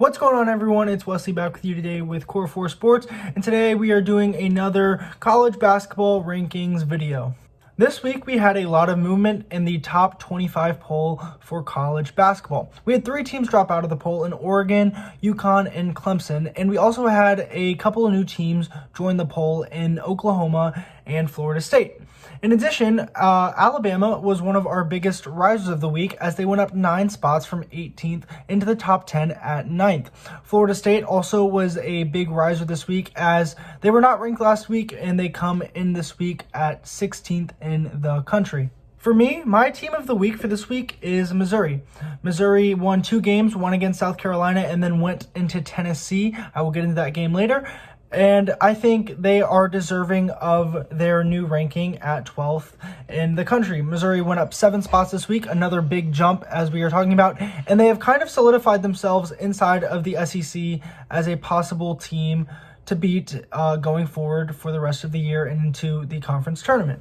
What's going on, everyone? It's Wesley back with you today with Core 4 Sports, and today we are doing another college basketball rankings video. This week we had a lot of movement in the top 25 poll for college basketball. We had 3 teams drop out of the poll in Oregon, UConn, and Clemson, and we also had a couple of new teams join the poll in Oklahoma and Florida State. In addition, Alabama was one of our biggest risers of the week as they went up 9 spots from 18th into the top 10 at 9th. Florida State also was a big riser this week as they were not ranked last week and they come in this week at 16th in the country. For me, my team of the week for this week is Missouri. Missouri won 2 games, one against South Carolina and then went into Tennessee. I will get into that game later. And I think they are deserving of their new ranking at 12th in the country. Missouri went up 7 spots this week, another big jump as we are talking about, and they have kind of solidified themselves inside of the SEC as a possible team to beat going forward for the rest of the year and into the conference tournament.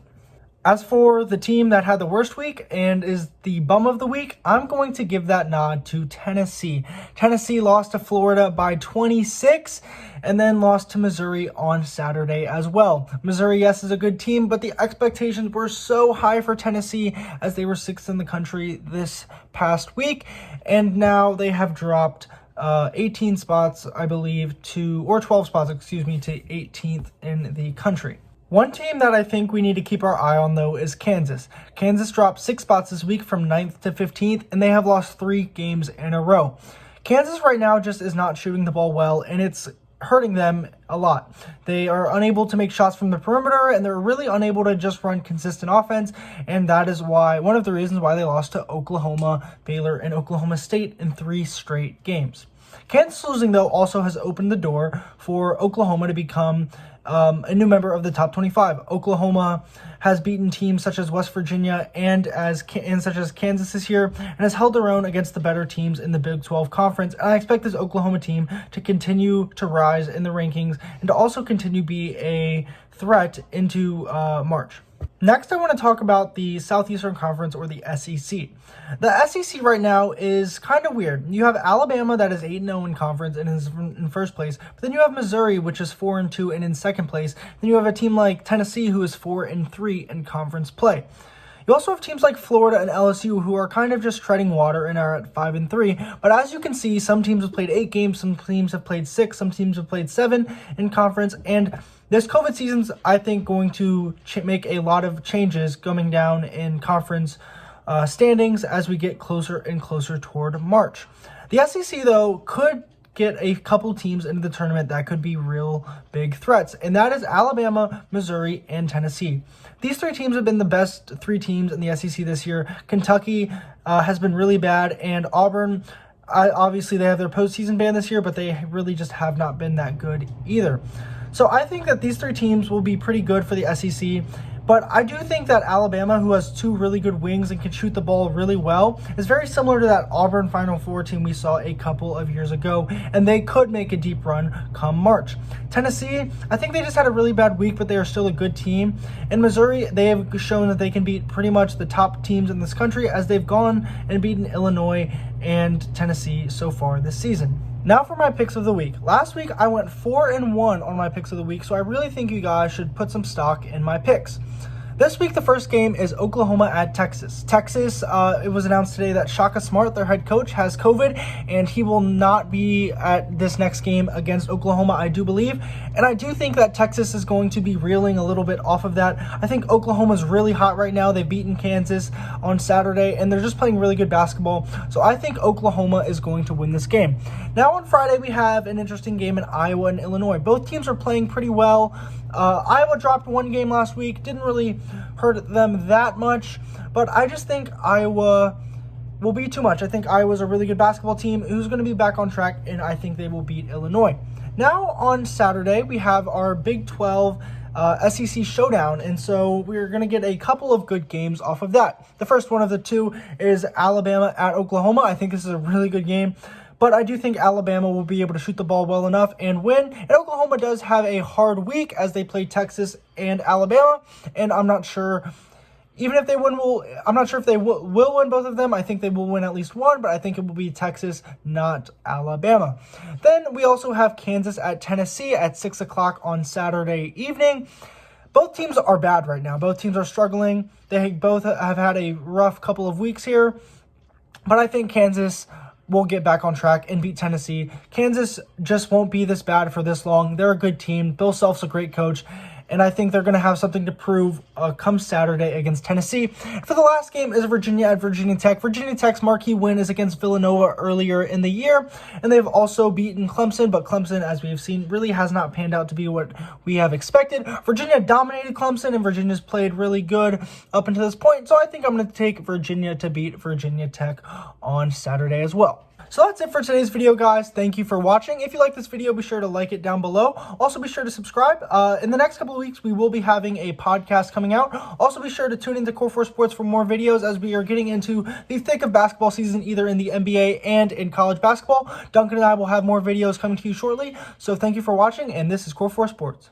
As for the team that had the worst week and is the bum of the week, I'm going to give that nod to Tennessee. Tennessee lost to Florida by 26 and then lost to Missouri on Saturday as well. Missouri, yes, is a good team, but the expectations were so high for Tennessee as they were 6th in the country this past week, and now they have dropped 18 spots, I believe, or 12 spots, to 18th in the country. One team that I think we need to keep our eye on, though, is Kansas. Kansas dropped 6 spots this week from 9th to 15th, and they have lost 3 games in a row. Kansas right now just is not shooting the ball well, and it's hurting them a lot. They are unable to make shots from the perimeter, and they're really unable to just run consistent offense, and that is one of the reasons why they lost to Oklahoma, Baylor, and Oklahoma State in 3 straight games. Kansas losing, though, also has opened the door for Oklahoma to become a new member of the top 25. Oklahoma has beaten teams such as West Virginia and such as Kansas this year, and has held their own against the better teams in the Big 12 Conference. And I expect this Oklahoma team to continue to rise in the rankings and to also continue to be a threat into March. Next, I want to talk about the Southeastern Conference, or the SEC. The SEC right now is kind of weird. You have Alabama that is 8-0 in conference and is in first place, but then you have Missouri, which is 4-2 and in second place. Then you have a team like Tennessee, who is 4-3 in conference play. You also have teams like Florida and LSU who are kind of just treading water and are at 5-3. But as you can see, some teams have played 8 games, some teams have played 6, some teams have played 7 in conference. And this COVID season's, I think, going to make a lot of changes coming down in conference standings as we get closer and closer toward March. The SEC, though, could get a couple teams into the tournament that could be real big threats, and that is Alabama, Missouri, and Tennessee. These 3 teams have been the best 3 teams in the SEC this year. Kentucky has been really bad, and Auburn, obviously they have their postseason ban this year, but they really just have not been that good either. So I think that these 3 teams will be pretty good for the SEC. But I do think that Alabama, who has 2 really good wings and can shoot the ball really well, is very similar to that Auburn Final Four team we saw a couple of years ago, and they could make a deep run come March. Tennessee, I think they just had a really bad week, but they are still a good team. And Missouri, they have shown that they can beat pretty much the top teams in this country as they've gone and beaten Illinois and Tennessee so far this season. Now for my picks of the week. Last week, I went 4-1 on my picks of the week, so I really think you guys should put some stock in my picks. This week, the first game is Oklahoma at Texas. Texas, it was announced today that Shaka Smart, their head coach, has COVID, and he will not be at this next game against Oklahoma, I do believe. And I do think that Texas is going to be reeling a little bit off of that. I think Oklahoma's really hot right now. They've beaten Kansas on Saturday, and they're just playing really good basketball. So I think Oklahoma is going to win this game. Now on Friday, we have an interesting game in Iowa and Illinois. Both teams are playing pretty well. Iowa dropped 1 game last week. Didn't really hurt them that much, but I just think Iowa will be too much. I think Iowa's a really good basketball team who's going to be back on track, and I think they will beat Illinois. Now on Saturday, we have our Big 12 SEC showdown, and so we're going to get a couple of good games off of that. The first one of the 2 is Alabama at Oklahoma. I think this is a really good game. But I do think Alabama will be able to shoot the ball well enough and win. And Oklahoma does have a hard week as they play Texas and Alabama. And I'm not sure even if they win, I'm not sure if they will win both of them. I think they will win at least one, but I think it will be Texas, not Alabama. Then we also have Kansas at Tennessee at 6 o'clock on Saturday evening. Both teams are bad right now. Both teams are struggling. They both have had a rough couple of weeks here, but I think Kansas will get back on track and beat Tennessee. Kansas just won't be this bad for this long. They're a good team. Bill Self's a great coach, and I think they're going to have something to prove come Saturday against Tennessee. For the last game is Virginia at Virginia Tech. Virginia Tech's marquee win is against Villanova earlier in the year, and they've also beaten Clemson, but Clemson, as we have seen, really has not panned out to be what we have expected. Virginia dominated Clemson, and Virginia's played really good up until this point, so I think I'm going to take Virginia to beat Virginia Tech on Saturday as well. So that's it for today's video, guys. Thank you for watching. If you like this video, be sure to like it down below. Also, be sure to subscribe. In the next couple of weeks, we will be having a podcast coming out. Also, be sure to tune into Core 4 Sports for more videos as we are getting into the thick of basketball season, either in the NBA and in college basketball. Duncan and I will have more videos coming to you shortly. So thank you for watching, and this is Core 4 Sports.